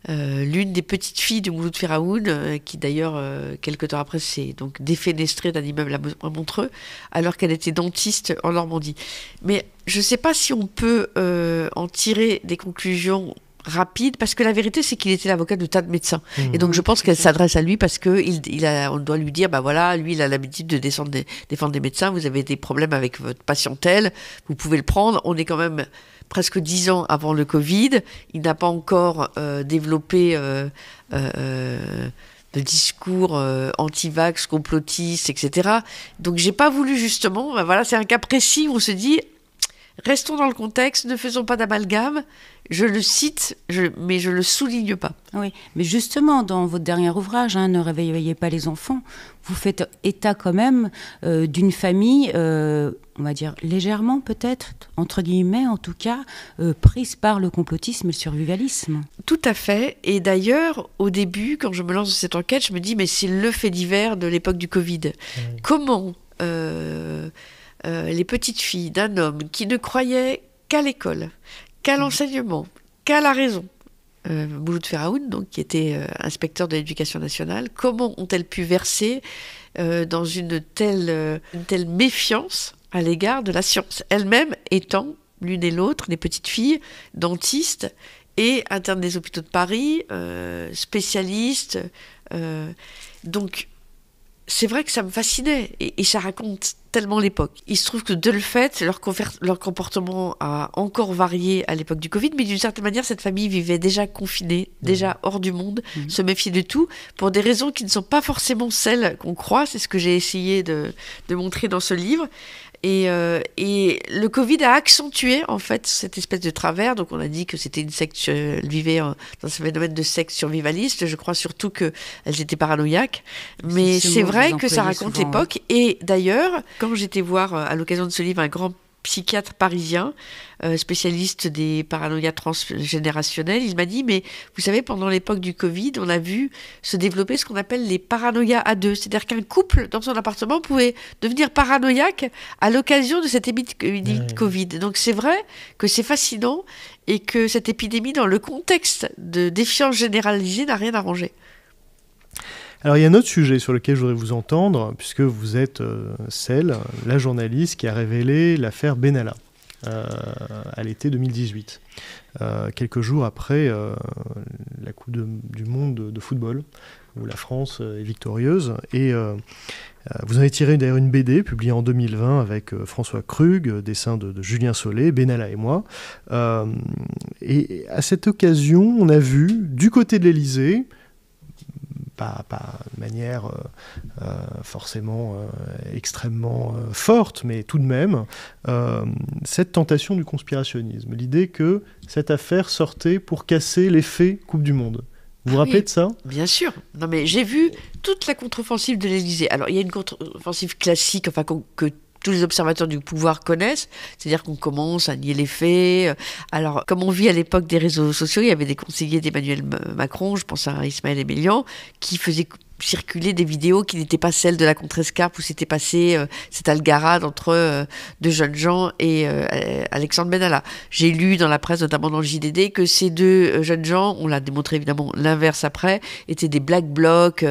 l'une des petites filles de Mouloud Feraoun, qui d'ailleurs, quelques temps après, s'est donc défenestrée d'un immeuble à Montreux, alors qu'elle était dentiste en Normandie. Mais je ne sais pas si on peut en tirer des conclusions rapides, parce que la vérité, c'est qu'il était l'avocat de tas de médecins. Et donc, je pense qu'elle s'adresse à lui parce qu'on doit lui dire, bah voilà, lui, il a l'habitude de défendre des médecins, vous avez des problèmes avec votre patientèle, vous pouvez le prendre, on est quand même presque 10 ans avant le Covid, il n'a pas encore développé de discours anti-vax, complotistes, etc. Donc j'ai pas voulu justement, voilà, c'est un cas précis où on se dit, restons dans le contexte, ne faisons pas d'amalgame. Je le cite, mais je le souligne pas. Oui, mais justement, dans votre dernier ouvrage, Ne réveillez pas les enfants, vous faites état quand même d'une famille, on va dire légèrement peut-être, entre guillemets en tout cas, prise par le complotisme et le survivalisme. Tout à fait. Et d'ailleurs, au début, quand je me lance dans cette enquête, je me dis, mais c'est le fait divers de l'époque du Covid. Comment les petites filles d'un homme qui ne croyait qu'à l'école, qu'à l'enseignement, qu'à la raison, Mouloud Feraoun, donc, qui était inspecteur de l'éducation nationale, comment ont-elles pu verser dans une telle méfiance à l'égard de la science, elles-mêmes étant l'une et l'autre des petites filles dentistes et internes des hôpitaux de Paris, spécialistes. Donc, c'est vrai que ça me fascinait et ça raconte tellement l'époque. Il se trouve que de le fait, leur comportement a encore varié à l'époque du Covid, mais d'une certaine manière, cette famille vivait déjà confinée, déjà hors du monde, se méfiait de tout, pour des raisons qui ne sont pas forcément celles qu'on croit. C'est ce que j'ai essayé de montrer dans ce livre. Et le Covid a accentué en fait cette espèce de travers. Donc on a dit que c'était une secte, elle vivait dans ce phénomène de secte survivaliste. Je crois surtout qu'elles étaient paranoïaques. Mais c'est vrai que ça raconte l'époque. Et d'ailleurs, quand j'étais voir à l'occasion de ce livre un grand psychiatre parisien, spécialiste des paranoïas transgénérationnelles, il m'a dit, mais vous savez, pendant l'époque du Covid, on a vu se développer ce qu'on appelle les paranoïas à deux. C'est-à-dire qu'un couple dans son appartement pouvait devenir paranoïaque à l'occasion de cette épidémie de Covid. Donc c'est vrai que c'est fascinant et que cette épidémie, dans le contexte de défiance généralisée, n'a rien arrangé. Alors il y a un autre sujet sur lequel je voudrais vous entendre, puisque vous êtes la journaliste qui a révélé l'affaire Benalla à l'été 2018, quelques jours après la Coupe du Monde de football, où la France est victorieuse. Et vous en avez tiré d'ailleurs une BD publiée en 2020 avec François Krug, dessin de Julien Solé, Benalla et moi. Et à cette occasion, on a vu du côté de l'Élysée, pas de manière forcément extrêmement forte, mais tout de même, cette tentation du conspirationnisme. L'idée que cette affaire sortait pour casser l'effet Coupe du Monde. Vous vous rappelez de ça ? Bien sûr. Non, mais j'ai vu toute la contre-offensive de l'Élysée. Alors, il y a une contre-offensive classique, enfin, que tous les observateurs du pouvoir connaissent, c'est-à-dire qu'on commence à nier les faits. Alors, comme on vit à l'époque des réseaux sociaux, il y avait des conseillers d'Emmanuel Macron, je pense à Ismaël Emélian, qui faisaient circuler des vidéos qui n'étaient pas celles de la contre-escarpe où s'était passé cette algarade entre deux jeunes gens et Alexandre Benalla. J'ai lu dans la presse, notamment dans le JDD, que ces deux jeunes gens, on l'a démontré évidemment l'inverse après, étaient des black blocs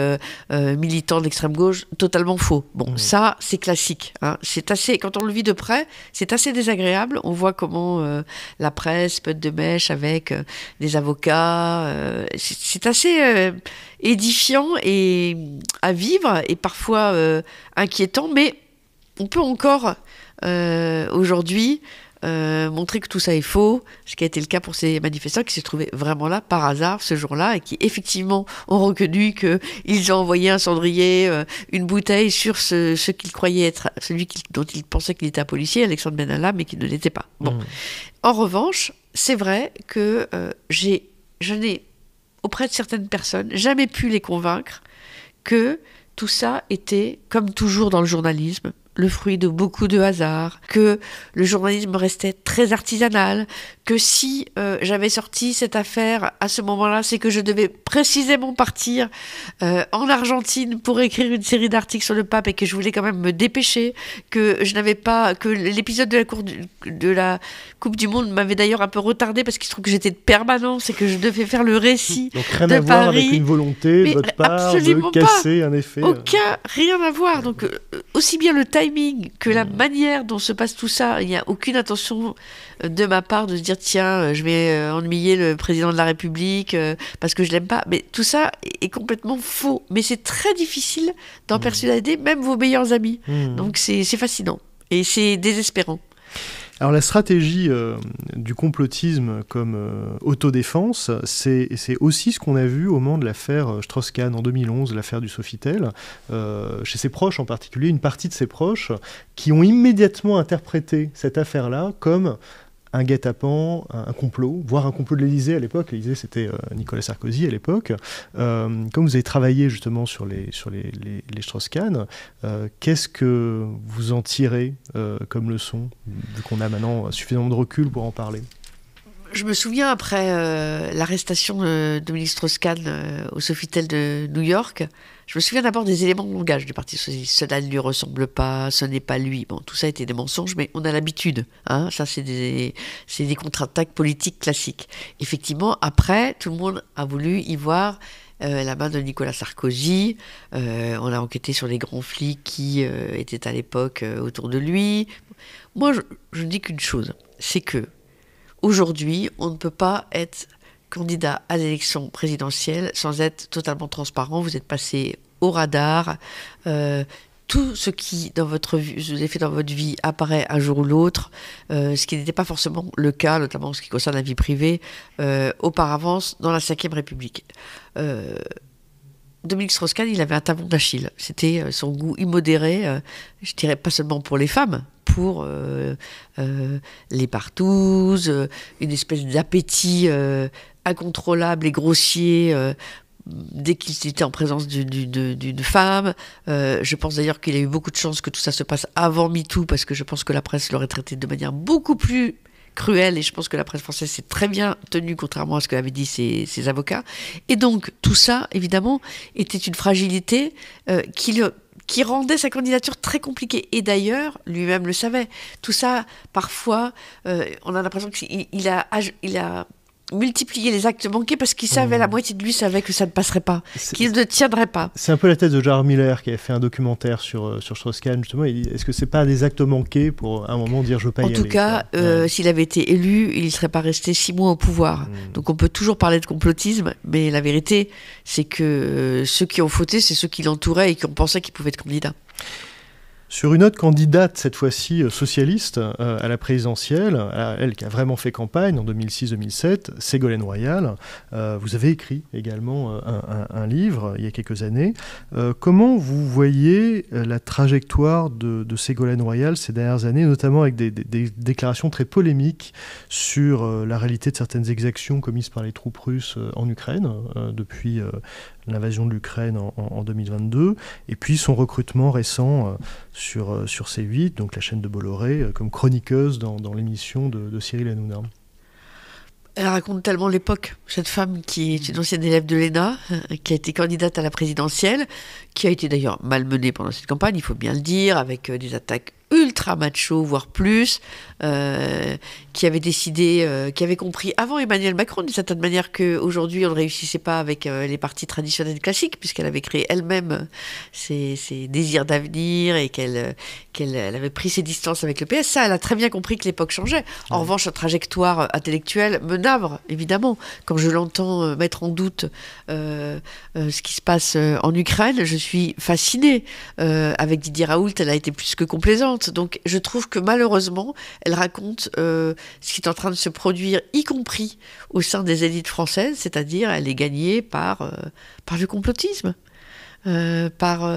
militants d'extrême gauche, totalement faux. Bon, ça, c'est classique. Hein. C'est assez, quand on le vit de près, c'est assez désagréable. On voit comment la presse peut être de mèche avec des avocats. C'est assez édifiant et à vivre et parfois inquiétant, mais on peut encore aujourd'hui montrer que tout ça est faux, ce qui a été le cas pour ces manifestants qui se trouvaient vraiment là par hasard ce jour-là et qui effectivement ont reconnu qu'ils ont envoyé un cendrier, une bouteille sur ce qu'ils croyaient être celui dont ils pensaient qu'il était un policier, Alexandre Benalla, mais qui ne l'était pas. Bon. En revanche, c'est vrai que je n'ai auprès de certaines personnes, jamais pu les convaincre que tout ça était, comme toujours dans le journalisme, le fruit de beaucoup de hasard, que le journalisme restait très artisanal, que si j'avais sorti cette affaire à ce moment-là, c'est que je devais précisément partir en Argentine pour écrire une série d'articles sur le pape et que je voulais quand même me dépêcher, que je n'avais pas, que l'épisode de la Coupe du Monde m'avait d'ailleurs un peu retardé parce qu'il se trouve que j'étais de permanence et que je devais faire le récit de Paris. Donc rien à voir avec une volonté de votre part de casser un effet. Rien à voir. Donc aussi bien le timing que la manière dont se passe tout ça, il n'y a aucune intention de ma part de se dire tiens, je vais ennuyer le président de la République parce que je l'aime pas. Mais tout ça est complètement faux. Mais c'est très difficile d'en persuader même vos meilleurs amis. Donc c'est fascinant et c'est désespérant. Alors la stratégie du complotisme comme autodéfense, c'est aussi ce qu'on a vu au moment de l'affaire Strauss-Kahn en 2011, l'affaire du Sofitel, chez ses proches en particulier, une partie de ses proches qui ont immédiatement interprété cette affaire-là comme un guet-apens, un complot, voire un complot de l'Élysée à l'époque. L'Élysée, c'était Nicolas Sarkozy à l'époque. Comme vous avez travaillé justement sur les Strauss-Kahn, qu'est-ce que vous en tirez comme leçon, vu qu'on a maintenant suffisamment de recul pour en parler ? Je me souviens, après l'arrestation de Dominique Strauss-Kahn au Sofitel de New York, je me souviens d'abord des éléments de langage du Parti socialiste. Cela ne lui ressemble pas, ce n'est pas lui. Bon, tout ça était des mensonges, mais on a l'habitude. Hein, ça, c'est des contre-attaques politiques classiques. Effectivement, après, tout le monde a voulu y voir la main de Nicolas Sarkozy. On a enquêté sur les grands flics qui étaient à l'époque autour de lui. Moi, je dis qu'une chose, c'est que aujourd'hui, on ne peut pas être candidat à l'élection présidentielle sans être totalement transparent. Vous êtes passé au radar. Tout ce qui, dans votre vie, vous avez fait dans votre vie, apparaît un jour ou l'autre, ce qui n'était pas forcément le cas, notamment en ce qui concerne la vie privée, auparavant dans la Ve République. Dominique Strauss-Kahn, il avait un talon d'Achille. C'était son goût immodéré, je dirais pas seulement pour les femmes, pour les partouzes, une espèce d'appétit incontrôlable et grossier dès qu'il était en présence d'une femme. Je pense d'ailleurs qu'il a eu beaucoup de chance que tout ça se passe avant MeToo, parce que je pense que la presse l'aurait traité de manière beaucoup plus cruelle, et je pense que la presse française s'est très bien tenue, contrairement à ce qu'avaient dit ses avocats. Et donc, tout ça, évidemment, était une fragilité qui rendait sa candidature très compliquée. Et d'ailleurs, lui-même le savait. Tout ça, parfois, on a l'impression qu'il a multiplier les actes manqués parce qu'il savait, la moitié de lui savait que ça ne passerait pas, qu'il ne tiendrait pas. C'est un peu la thèse de Gérard Miller qui avait fait un documentaire sur Strauss-Kahn, justement. Il dit, est-ce que c'est pas des actes manqués pour à un moment dire je veux pas y aller? En tout cas, s'il avait été élu, il ne serait pas resté 6 mois au pouvoir. Donc on peut toujours parler de complotisme, mais la vérité, c'est que ceux qui ont fauté, c'est ceux qui l'entouraient et qui ont pensé qu'il pouvait être candidat. Sur une autre candidate, cette fois-ci socialiste, à la présidentielle, elle qui a vraiment fait campagne en 2006-2007, Ségolène Royal, vous avez écrit également un livre il y a quelques années. Comment vous voyez la trajectoire de Ségolène Royal ces dernières années, notamment avec des déclarations très polémiques sur la réalité de certaines exactions commises par les troupes russes en Ukraine depuis l'invasion de l'Ukraine en 2022, et puis son recrutement récent sur C8, donc la chaîne de Bolloré, comme chroniqueuse dans l'émission de Cyril Hanouna. Elle raconte tellement l'époque, cette femme qui est une ancienne élève de l'ENA, qui a été candidate à la présidentielle, qui a été d'ailleurs malmenée pendant cette campagne, il faut bien le dire, avec des attaques ultra macho, voire plus, qui avait décidé, qui avait compris avant Emmanuel Macron d'une certaine manière qu'aujourd'hui on ne réussissait pas avec les partis traditionnels classiques, puisqu'elle avait créé elle-même ses désirs d'avenir et qu'elle avait pris ses distances avec le PS. Ça, elle a très bien compris que l'époque changeait. En revanche, sa trajectoire intellectuelle me navre, évidemment. Quand je l'entends mettre en doute ce qui se passe en Ukraine, je suis fascinée. Avec Didier Raoult, elle a été plus que complaisante. Donc je trouve que malheureusement, elle raconte ce qui est en train de se produire, y compris au sein des élites françaises, c'est-à-dire elle est gagnée par le complotisme, par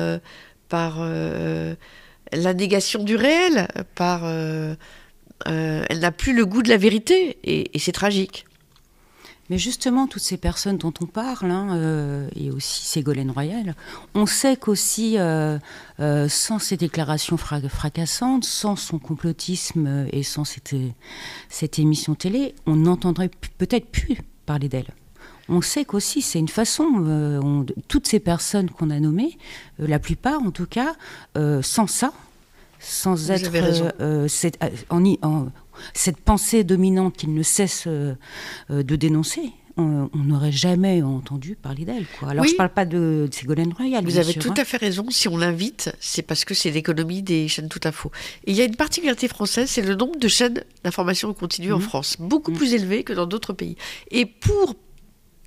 la négation du réel, elle n'a plus le goût de la vérité, et c'est tragique. Mais justement, toutes ces personnes dont on parle, et aussi Ségolène Royal, on sait qu'aussi, sans ces déclarations fracassantes, sans son complotisme et sans cette émission télé, on n'entendrait peut-être plus parler d'elle. On sait qu'aussi, c'est une façon, toutes ces personnes qu'on a nommées, la plupart en tout cas, sans ça, sans être cette pensée dominante qu'il ne cesse de dénoncer, on n'aurait jamais entendu parler d'elle, quoi. Alors, oui, je ne parle pas de Ségolène Royal. Vous avez tout à fait raison. Si on l'invite, c'est parce que c'est l'économie des chaînes tout à faux. Et il y a une particularité française, c'est le nombre de chaînes d'information continue en France, beaucoup plus élevé que dans d'autres pays. Et pour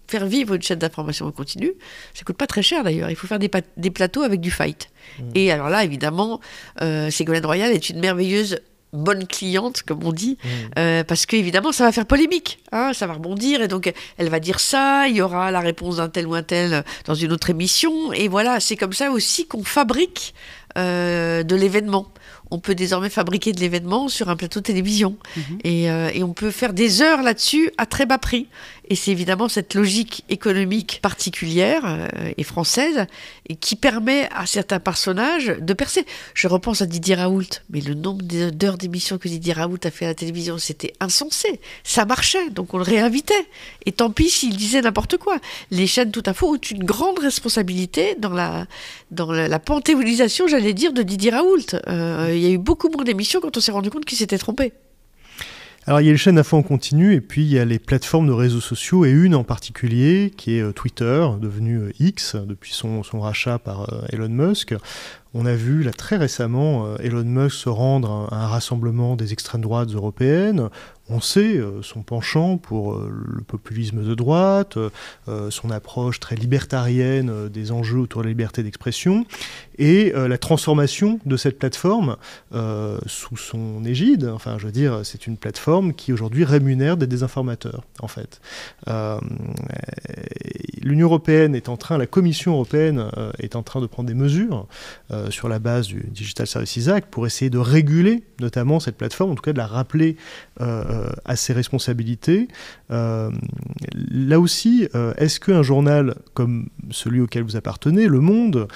faire vivre une chaîne d'information en continu, ça coûte pas très cher d'ailleurs. Il faut faire des plateaux avec du fight. Et alors là, évidemment, Ségolène Royal est une merveilleuse bonne cliente, comme on dit, parce que évidemment ça va faire polémique, ça va rebondir, et donc elle va dire ça, il y aura la réponse d'un tel ou un tel dans une autre émission, et voilà, c'est comme ça aussi qu'on fabrique de l'événement. On peut désormais fabriquer de l'événement sur un plateau de télévision, et on peut faire des heures là-dessus à très bas prix. Et c'est évidemment cette logique économique particulière et française et qui permet à certains personnages de percer. Je repense à Didier Raoult, mais le nombre d'heures d'émission que Didier Raoult a fait à la télévision, c'était insensé. Ça marchait, donc on le réinvitait. Et tant pis s'il disait n'importe quoi. Les chaînes tout à fait ont une grande responsabilité dans la panthéonisation, j'allais dire, de Didier Raoult. Il y a eu beaucoup moins d'émissions quand on s'est rendu compte qu'il s'était trompé. Alors il y a les chaînes d'infos en continu et puis il y a les plateformes de réseaux sociaux et une en particulier qui est Twitter, devenu X depuis son rachat par Elon Musk. On a vu là très récemment Elon Musk se rendre à un rassemblement des extrêmes droites européennes. On sait son penchant pour le populisme de droite, son approche très libertarienne des enjeux autour de la liberté d'expression et la transformation de cette plateforme sous son égide. Enfin, je veux dire, c'est une plateforme qui aujourd'hui rémunère des désinformateurs, en fait. L'Union européenne est en train, la Commission européenne est en train de prendre des mesures sur la base du Digital Services Act pour essayer de réguler notamment cette plateforme, en tout cas de la rappeler à ses responsabilités. Là aussi, est-ce qu'un journal comme celui auquel vous appartenez, Le Monde,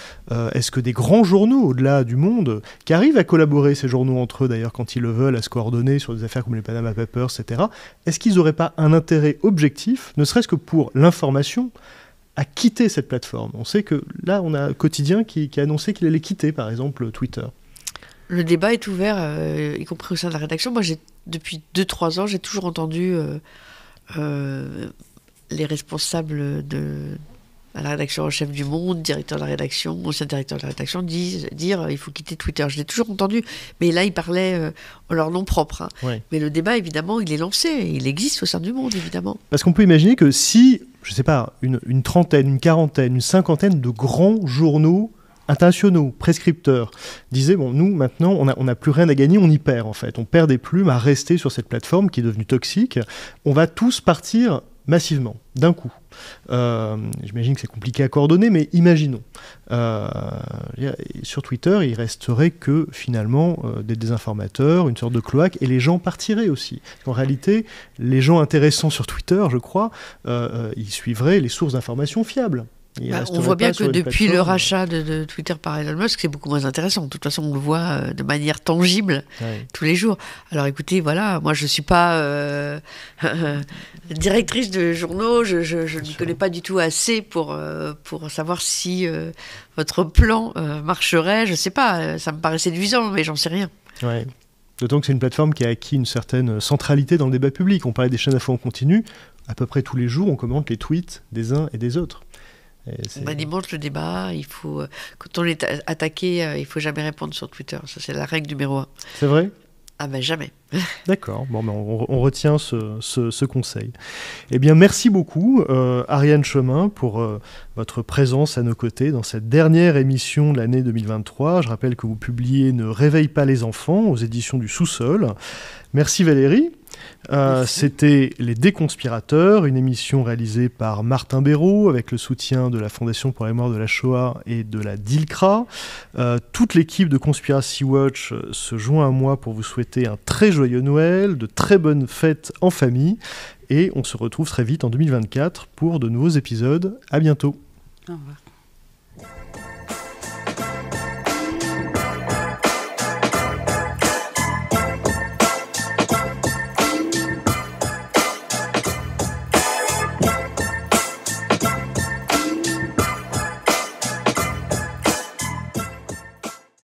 est-ce que des grands journaux au-delà du Monde, qui arrivent à collaborer, ces journaux entre eux d'ailleurs quand ils le veulent, à se coordonner sur des affaires comme les Panama Papers, etc., est-ce qu'ils n'auraient pas un intérêt objectif, ne serait-ce que pour l'information, à quitter cette plateforme? On sait que là, on a Quotidien qui a annoncé qu'il allait quitter, par exemple, Twitter. Le débat est ouvert, y compris au sein de la rédaction. Moi, depuis 2-3 ans, j'ai toujours entendu les responsables à la rédaction en chef du Monde, directeur de la rédaction, ancien directeur de la rédaction, dire il faut quitter Twitter. Je l'ai toujours entendu, mais là, ils parlaient en leur nom propre. Hein. Ouais. Mais le débat, évidemment, il est lancé. Il existe au sein du Monde, évidemment. Parce qu'on peut imaginer que si, je ne sais pas, une trentaine, une quarantaine, une cinquantaine de grands journaux internationaux, prescripteurs, disaient, bon, nous, maintenant, on n'a plus rien à gagner, on y perd, en fait. On perd des plumes à rester sur cette plateforme qui est devenue toxique. On va tous partir massivement, d'un coup. J'imagine que c'est compliqué à coordonner, mais imaginons. Sur Twitter, il resterait que, finalement, des désinformateurs, une sorte de cloaque, et les gens partiraient aussi. En réalité, les gens intéressants sur Twitter, je crois, ils suivraient les sources d'informations fiables. On voit bien que depuis le rachat de Twitter par Elon Musk, c'est beaucoup moins intéressant. De toute façon, on le voit de manière tangible tous les jours. Alors écoutez, voilà, moi je ne suis pas directrice de journaux, je n'y connais pas du tout assez pour savoir si votre plan marcherait. Je ne sais pas, ça me paraît séduisant, mais j'en sais rien. Ouais. D'autant que c'est une plateforme qui a acquis une certaine centralité dans le débat public. On parlait des chaînes d'infos en continu, à peu près tous les jours, on commente les tweets des uns et des autres. On alimente le débat, quand on est attaqué, il ne faut jamais répondre sur Twitter. Ça, c'est la règle numéro 1. C'est vrai ? Ah ben jamais. D'accord, bon, ben on retient ce conseil. Eh bien, merci beaucoup, Ariane Chemin, pour votre présence à nos côtés dans cette dernière émission de l'année 2023. Je rappelle que vous publiez « Ne réveille pas les enfants » aux éditions du Sous-sol. Merci Valérie. C'était Les Déconspirateurs, une émission réalisée par Martin Béraud avec le soutien de la Fondation pour les morts de la Shoah et de la DILCRA. Toute l'équipe de Conspiracy Watch se joint à moi pour vous souhaiter un très joyeux Noël, de très bonnes fêtes en famille et on se retrouve très vite en 2024 pour de nouveaux épisodes. À bientôt. Au revoir.